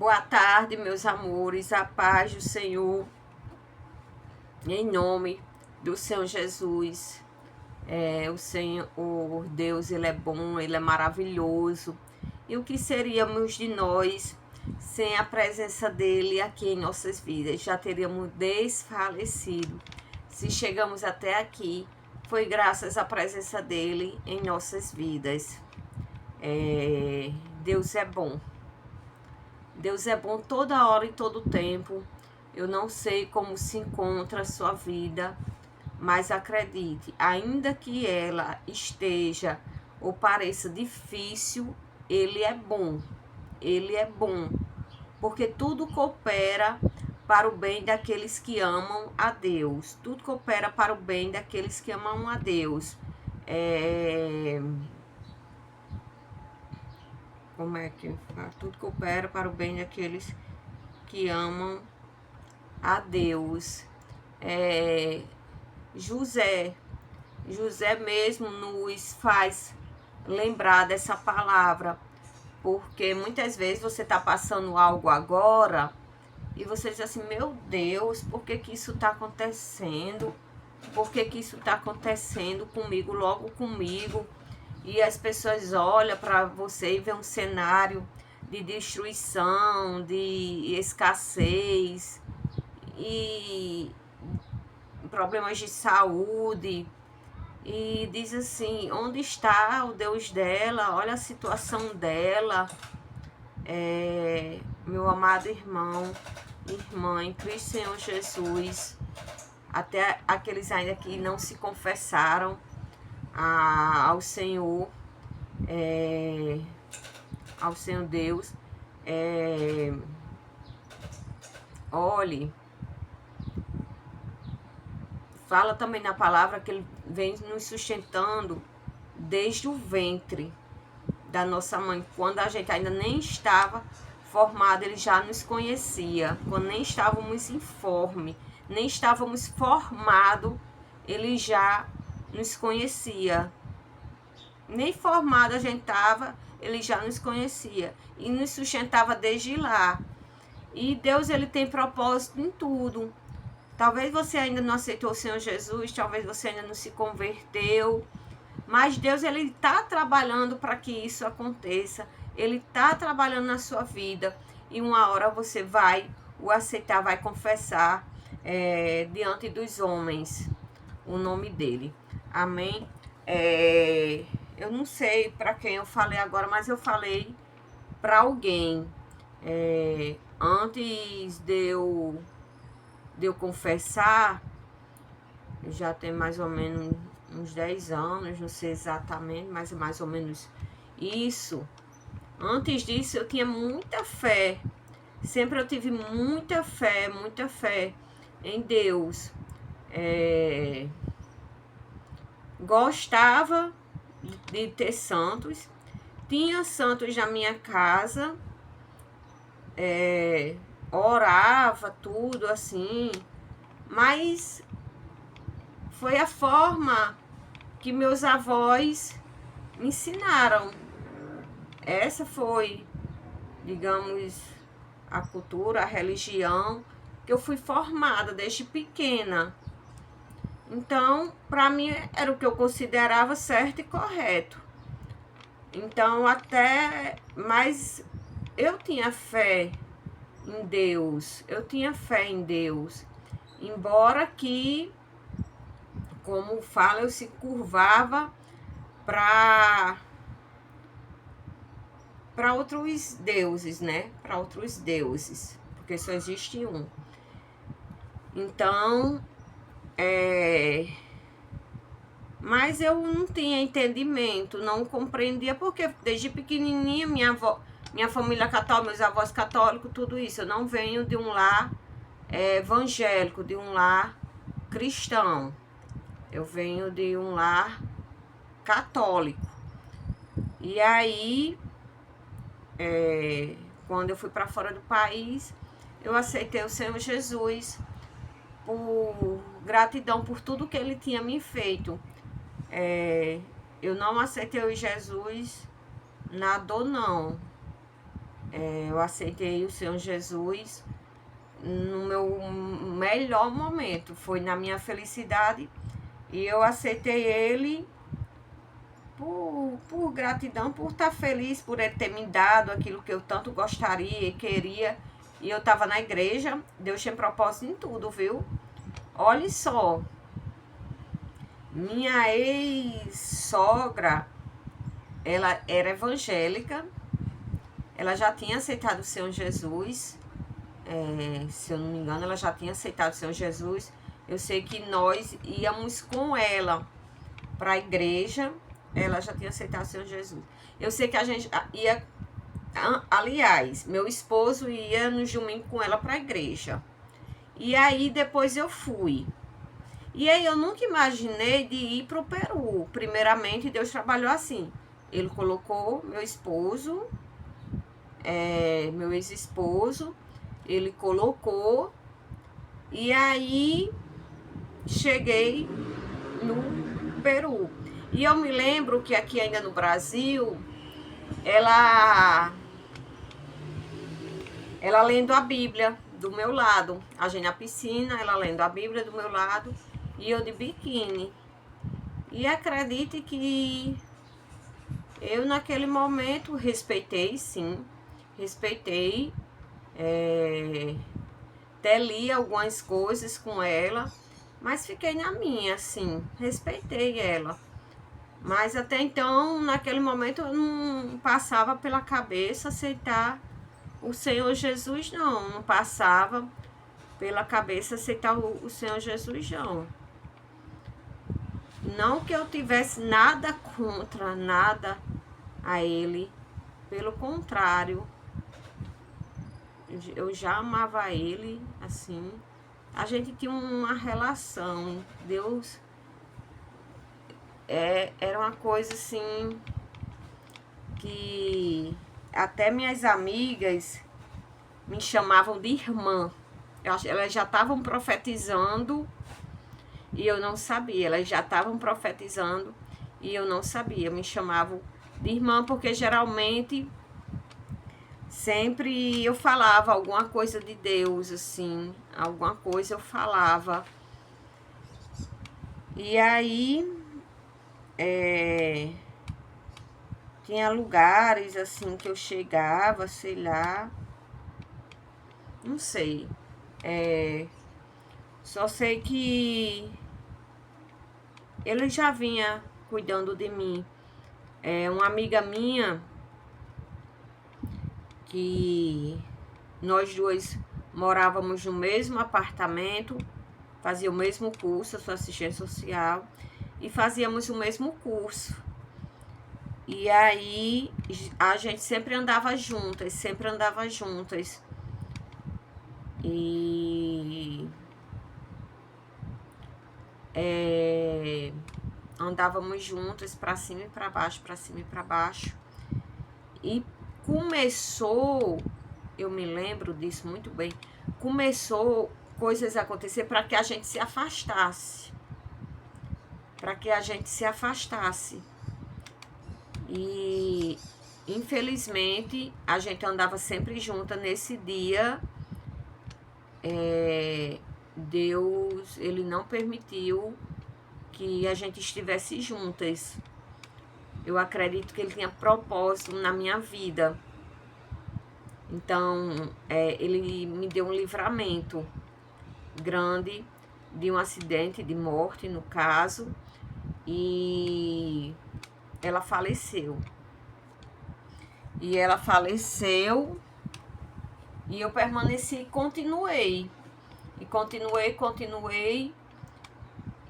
Boa tarde, meus amores, a paz do Senhor, em nome do Senhor Jesus. O Senhor, o Deus, Ele é bom, Ele é maravilhoso. E o que seríamos de nós sem a presença dEle aqui em nossas vidas? Já teríamos desfalecido. Se chegamos até aqui, foi graças à presença dEle em nossas vidas. Deus é bom. Deus é bom toda hora e todo tempo. Eu não sei como se encontra a sua vida, mas acredite, ainda que ela esteja ou pareça difícil, Ele é bom. Ele é bom, porque tudo coopera para o bem daqueles que amam a Deus. Tudo coopera para o bem daqueles que amam a Deus. Como é que tudo coopera para o bem daqueles que amam a Deus. José mesmo nos faz lembrar dessa palavra, porque muitas vezes você está passando algo agora e você diz assim, meu Deus, por que que isso está acontecendo? Por que que isso está acontecendo comigo, logo comigo? E as pessoas olham para você e vê um cenário de destruição, de escassez e problemas de saúde. E diz assim, onde está o Deus dela? Olha a situação dela. Meu amado irmão, irmã, em Cristo Senhor Jesus, até aqueles ainda que não se confessaram ao Senhor, ao Senhor Deus, olhe, fala também na palavra que Ele vem nos sustentando desde o ventre da nossa mãe. Quando a gente ainda nem estava formado, Ele já nos conhecia. Quando nem estávamos informes, nem estávamos formados, Ele já nos conhecia. Nem formado a gente estava, Ele já nos conhecia. E nos sustentava desde lá. E Deus, Ele tem propósito em tudo. Talvez você ainda não aceitou o Senhor Jesus, talvez você ainda não se converteu, mas Deus, Ele está trabalhando para que isso aconteça. Ele está trabalhando na sua vida e uma hora você vai o aceitar, vai confessar diante dos homens o nome dEle. Amém? Eu não sei para quem eu falei agora, mas eu falei para alguém. Antes de eu confessar, já tem mais ou menos uns 10 anos, não sei exatamente, mas mais ou menos isso. Antes disso eu tinha muita fé, sempre eu tive muita fé em Deus. Gostava de ter santos, tinha santos na minha casa, orava tudo assim, mas foi a forma que meus avós me ensinaram. Essa foi, digamos, a cultura, a religião que eu fui formada desde pequena. Então, para mim, era o que eu considerava certo e correto. Então, mas eu tinha fé em Deus, embora que, como fala, eu se curvava para outros deuses, né? Para outros deuses, porque só existe um. Então, mas eu não tinha entendimento, não compreendia, porque desde pequenininha minha família católica, meus avós católicos, tudo isso. Eu não venho de um lar evangélico, de um lar cristão. Eu venho de um lar católico. E aí, quando eu fui para fora do país, eu aceitei o Senhor Jesus por gratidão por tudo que Ele tinha me feito. Eu não aceitei o Jesus na dor, não. Eu aceitei o Senhor Jesus no meu melhor momento, foi na minha felicidade, e eu aceitei Ele por gratidão, por estar feliz, por Ele ter me dado aquilo que eu tanto gostaria e queria. E eu estava na igreja, Deus tinha propósito em tudo, viu? Olha só, minha ex-sogra, ela era evangélica, ela já tinha aceitado o Senhor Jesus, se eu não me engano, ela já tinha aceitado o Senhor Jesus. Eu sei que nós íamos com ela para a igreja, ela já tinha aceitado o Senhor Jesus. Eu sei que a gente ia, aliás, meu esposo ia no domingo com ela para a igreja. E aí depois eu fui. E aí eu nunca imaginei de ir para o Peru. Primeiramente, Deus trabalhou assim. Ele colocou meu esposo, meu ex-esposo, ele colocou, e aí cheguei no Peru. E eu me lembro que aqui ainda no Brasil, ela lendo a Bíblia do meu lado, a gente na piscina, ela lendo a Bíblia do meu lado, e eu de biquíni. E acredite que eu naquele momento respeitei, sim, respeitei, até li algumas coisas com ela, mas fiquei na minha, assim, respeitei ela. Mas até então, naquele momento, eu não passava pela cabeça aceitar o Senhor Jesus, não. Não passava pela cabeça aceitar o Senhor Jesus, não. Não que eu tivesse nada contra, nada a Ele. Pelo contrário, eu já amava Ele, assim. A gente tinha uma relação. Deus era uma coisa assim que até minhas amigas me chamavam de irmã. Elas já estavam profetizando e eu não sabia. Elas já estavam profetizando e eu não sabia. Me chamavam de irmã porque geralmente sempre eu falava alguma coisa de Deus, assim, alguma coisa eu falava. E aí tinha lugares assim que eu chegava, sei lá, não sei. Só sei que ele já vinha cuidando de mim. Uma amiga minha, que nós duas morávamos no mesmo apartamento, fazia o mesmo curso, eu sou assistente social, e fazíamos o mesmo curso. E aí a gente sempre andava juntas, sempre andava juntas. E andávamos juntas para cima e para baixo, para cima e para baixo. E começou, eu me lembro disso muito bem, começou coisas a acontecer para que a gente se afastasse. Para que a gente se afastasse. E infelizmente a gente andava sempre junta. Nesse dia Deus, ele não permitiu que a gente estivesse juntas. Eu acredito que ele tinha propósito na minha vida. Então ele me deu um livramento grande de um acidente, de morte no caso, e ela faleceu. E ela faleceu e eu permaneci e continuei. E continuei.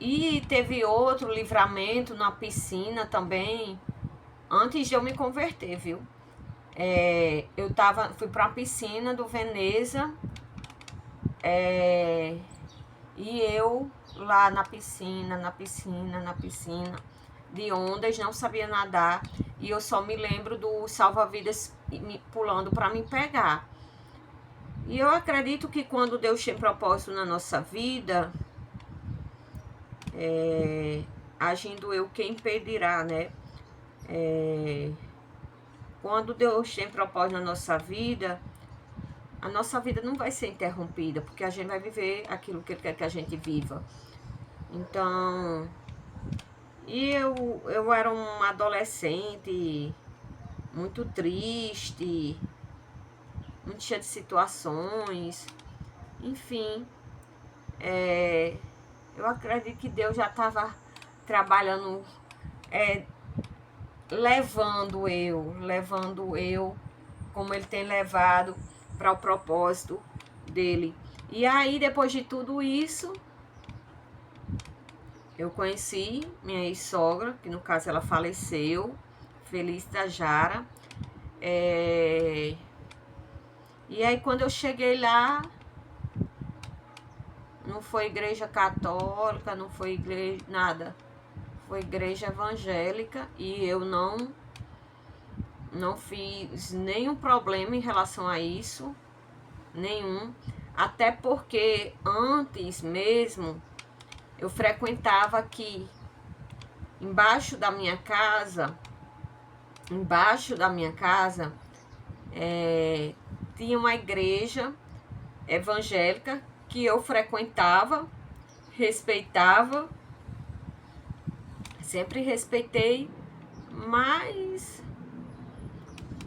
E teve outro livramento na piscina também, antes de eu me converter, viu? Fui pra piscina do Veneza, e eu lá na piscina, de ondas, não sabia nadar, e eu só me lembro do salva-vidas pulando para me pegar. E eu acredito que quando Deus tem propósito na nossa vida, agindo eu, quem impedirá, né? Quando Deus tem propósito na nossa vida, a nossa vida não vai ser interrompida, porque a gente vai viver aquilo que Ele quer que a gente viva. Então, eu era uma adolescente muito triste, muito cheia de situações, enfim. Eu acredito que Deus já estava trabalhando, levando eu, como Ele tem levado para o propósito dele. E aí, depois de tudo isso, eu conheci minha ex-sogra, que no caso ela faleceu, Feliz Tajara. E aí, quando eu cheguei lá, não foi igreja católica, não foi igreja, nada. Foi igreja evangélica e eu não fiz nenhum problema em relação a isso, nenhum. Até porque antes mesmo eu frequentava aqui embaixo da minha casa, tinha uma igreja evangélica que eu frequentava, respeitava, sempre respeitei, mas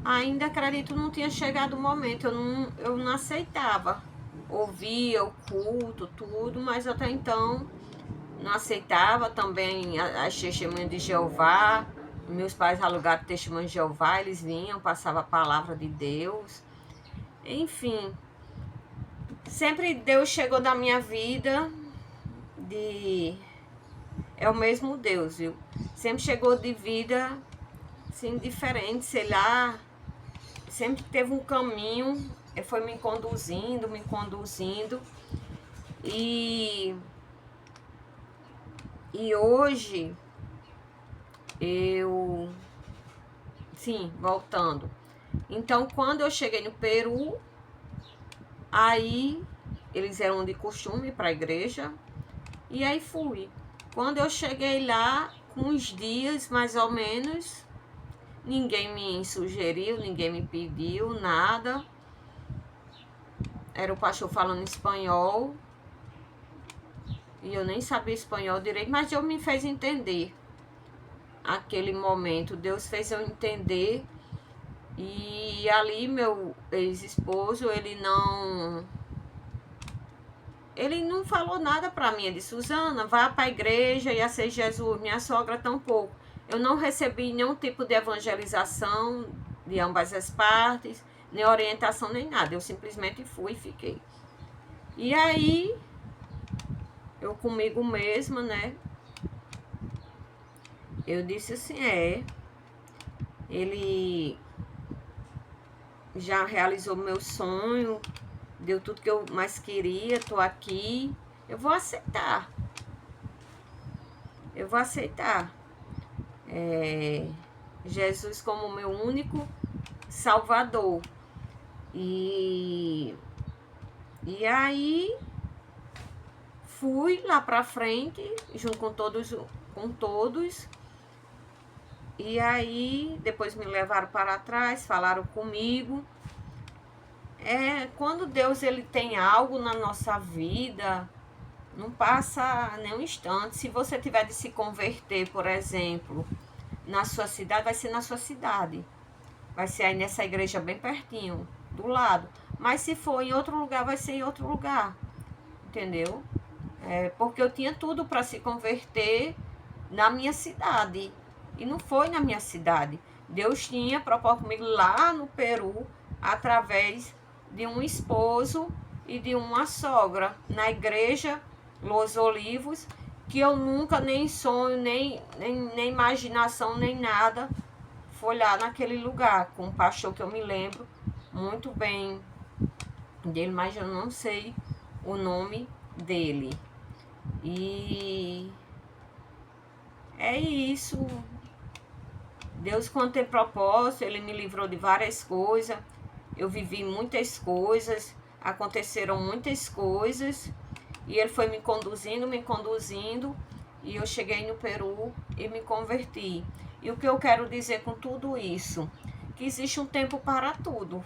ainda acredito não tinha chegado o momento, eu não aceitava. Ouvia o culto, tudo, mas até então não aceitava. Também as testemunhas de Jeová, meus pais alugaram testemunhas de Jeová, eles vinham, passavam a palavra de Deus. Enfim, sempre Deus chegou na minha vida é o mesmo Deus, viu? Sempre chegou de vida assim, diferente, sei lá. Sempre teve um caminho, foi me conduzindo. E hoje, voltando. Então, quando eu cheguei no Peru, aí eles eram de costume para a igreja, e aí fui. Quando eu cheguei lá, com uns dias mais ou menos, ninguém me sugeriu, ninguém me pediu nada. Era o pastor falando espanhol, e eu nem sabia espanhol direito, mas Deus me fez entender. Aquele momento, Deus fez eu entender. E ali meu ex-esposo, ele não falou nada para mim. Ele disse: Suzana, vá para a igreja e aceite Jesus. Minha sogra tampouco. Eu não recebi nenhum tipo de evangelização de ambas as partes, nem orientação, nem nada. Eu simplesmente fui e fiquei. E aí, eu comigo mesma, né? Eu disse assim, ele já realizou meu sonho, deu tudo que eu mais queria, tô aqui, eu vou aceitar. Jesus como meu único Salvador. E aí fui lá pra frente, junto com todos. E aí depois me levaram para trás, falaram comigo. Quando Deus ele tem algo na nossa vida, não passa nem um instante. Se você tiver de se converter, por exemplo, na sua cidade, vai ser na sua cidade. Vai ser aí nessa igreja bem pertinho, do lado. Mas se for em outro lugar, vai ser em outro lugar. Entendeu? Porque eu tinha tudo para se converter na minha cidade. E não foi na minha cidade. Deus tinha proposto comigo lá no Peru, através de um esposo e de uma sogra, na igreja Los Olivos, que eu nunca, nem sonho, nem imaginação, nem nada, foi lá naquele lugar, com um pastor que eu me lembro muito bem dele, mas eu não sei o nome dele. E é isso. Deus, quando tem propósito, ele me livrou de várias coisas. Eu vivi muitas coisas, aconteceram muitas coisas, e ele foi me conduzindo, e eu cheguei no Peru e me converti. E o que eu quero dizer com tudo isso? que existe um tempo para tudo.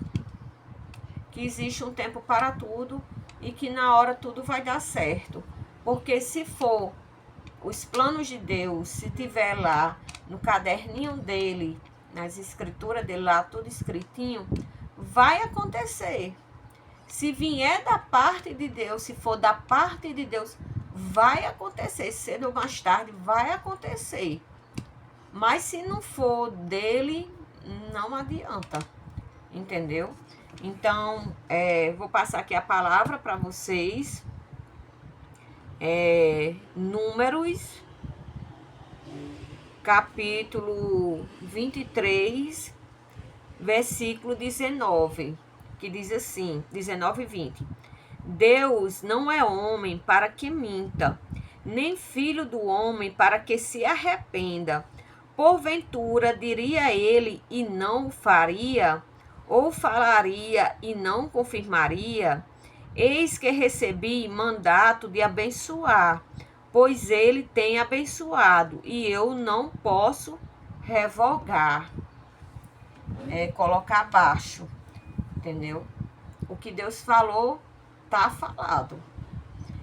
Que existe um tempo para tudo e que na hora tudo vai dar certo. Porque se for os planos de Deus, se tiver lá no caderninho dele, nas escrituras dele lá, tudo escritinho, vai acontecer. Se vier da parte de Deus, se for da parte de Deus, vai acontecer. Cedo ou mais tarde vai acontecer. Mas se não for dele, não adianta. Entendeu? Então, vou passar aqui a palavra para vocês. Números, capítulo 23, versículo 19, que diz assim, 19 e 20. Deus não é homem para que minta, nem filho do homem para que se arrependa. Porventura diria ele e não o faria, ou falaria e não confirmaria? Eis que recebi mandato de abençoar, pois ele tem abençoado, e eu não posso revogar. Colocar abaixo, entendeu? O que Deus falou, tá falado.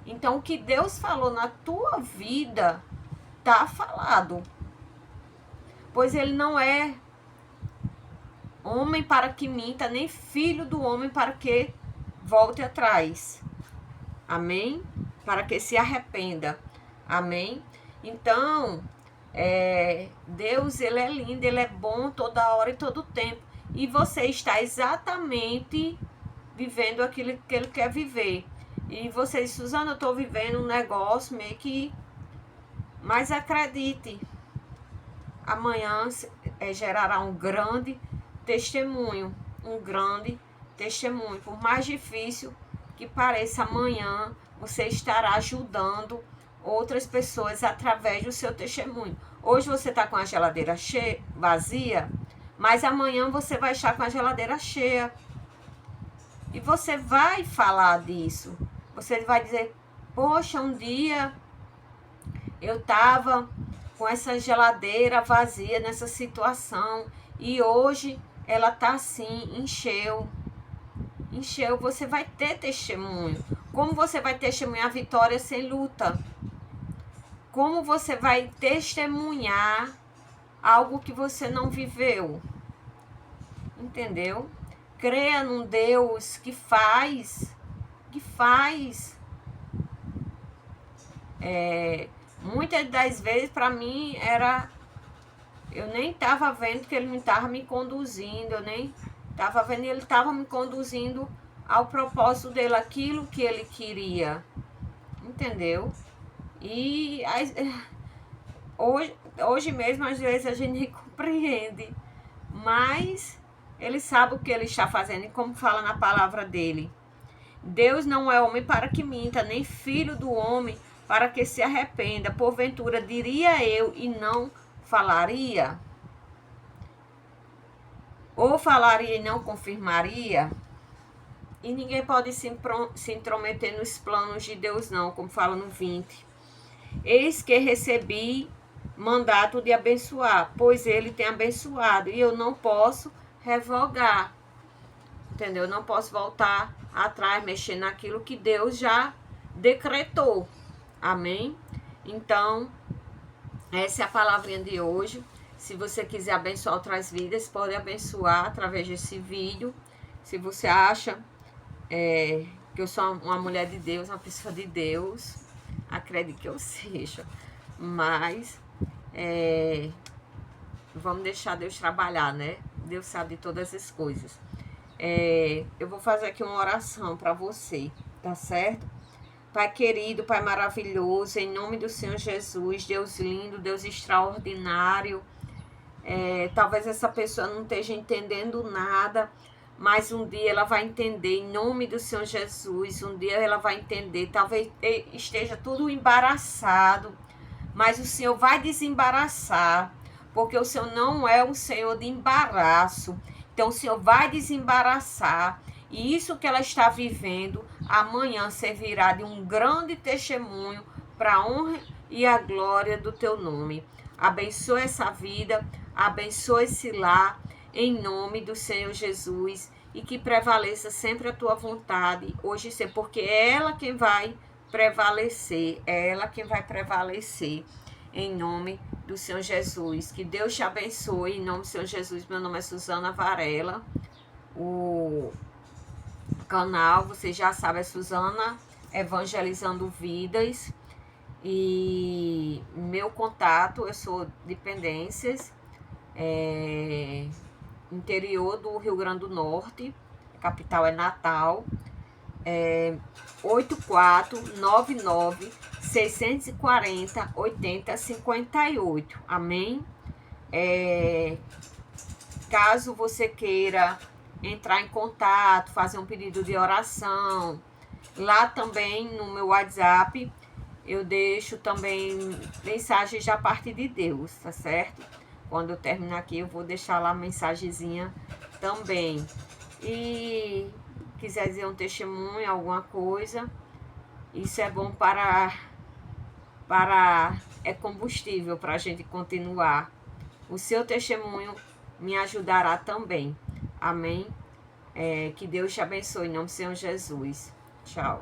Então, o que Deus falou na tua vida, tá falado. Pois ele não é homem para que minta, nem filho do homem para que volte atrás. Amém? Para que se arrependa. Amém? Então, Deus, ele é lindo, ele é bom toda hora e todo tempo. E você está exatamente vivendo aquilo que ele quer viver. E você diz, Suzana, eu estou vivendo um negócio meio que... Mas acredite, amanhã gerará um grande testemunho. Um grande testemunho. Por mais difícil que pareça, amanhã você estará ajudando outras pessoas através do seu testemunho. Hoje você está com a geladeira vazia, mas amanhã você vai estar com a geladeira cheia. E você vai falar disso. Você vai dizer, poxa, um dia eu estava com essa geladeira vazia nessa situação e hoje ela está assim, encheu. Encheu, você vai ter testemunho. Como você vai testemunhar a vitória sem luta? Como você vai testemunhar algo que você não viveu? Entendeu? Creia num Deus que faz. Muitas das vezes, para mim, eu nem estava vendo que ele me estava me conduzindo, eu nem estava vendo, ele estava me conduzindo ao propósito dele, aquilo que ele queria. Entendeu? E hoje mesmo, às vezes, a gente nem compreende, mas ele sabe o que ele está fazendo, e como fala na palavra dele. Deus não é homem para que minta, nem filho do homem para que se arrependa. Porventura diria eu e não falaria? Ou falaria e não confirmaria? E ninguém pode se intrometer nos planos de Deus não, como fala no 20. Eis que recebi mandato de abençoar, pois ele tem abençoado, e eu não posso revogar. Entendeu? Eu não posso voltar atrás, mexer naquilo que Deus já decretou. Amém? Então, essa é a palavrinha de hoje. Se você quiser abençoar outras vidas, pode abençoar através desse vídeo. Se você acha que eu sou uma mulher de Deus, uma pessoa de Deus, acredite que eu seja. Mas, vamos deixar Deus trabalhar, né? Deus sabe de todas as coisas. Eu vou fazer aqui uma oração para você, tá certo? Pai querido, Pai maravilhoso, em nome do Senhor Jesus, Deus lindo, Deus extraordinário. Talvez essa pessoa não esteja entendendo nada, mas um dia ela vai entender, em nome do Senhor Jesus, um dia ela vai entender. Talvez esteja tudo embaraçado, mas o Senhor vai desembaraçar, porque o Senhor não é um Senhor de embaraço. Então o Senhor vai desembaraçar, e isso que ela está vivendo, amanhã servirá de um grande testemunho para a honra e a glória do teu nome. Abençoa essa vida, abençoa esse lar, em nome do Senhor Jesus, e que prevaleça sempre a tua vontade, hoje e sempre, porque é ela quem vai prevalecer, é ela quem vai prevalecer, em nome do Senhor Jesus. Que Deus te abençoe, em nome do Senhor Jesus. Meu nome é Suzana Varela, o canal, você já sabe, é Suzana Evangelizando Vidas, e meu contato, eu sou de Pendências, interior do Rio Grande do Norte, a capital é Natal, 8499 640 8058, amém? Caso você queira entrar em contato, fazer um pedido de oração, lá também no meu WhatsApp eu deixo também mensagens da parte de Deus, tá certo? Quando eu terminar aqui eu vou deixar lá a mensagenzinha também. E quiser dizer um testemunho, alguma coisa, isso é bom é combustível para a gente continuar. O seu testemunho me ajudará também. Amém? Que Deus te abençoe em nome do Senhor Jesus. Tchau.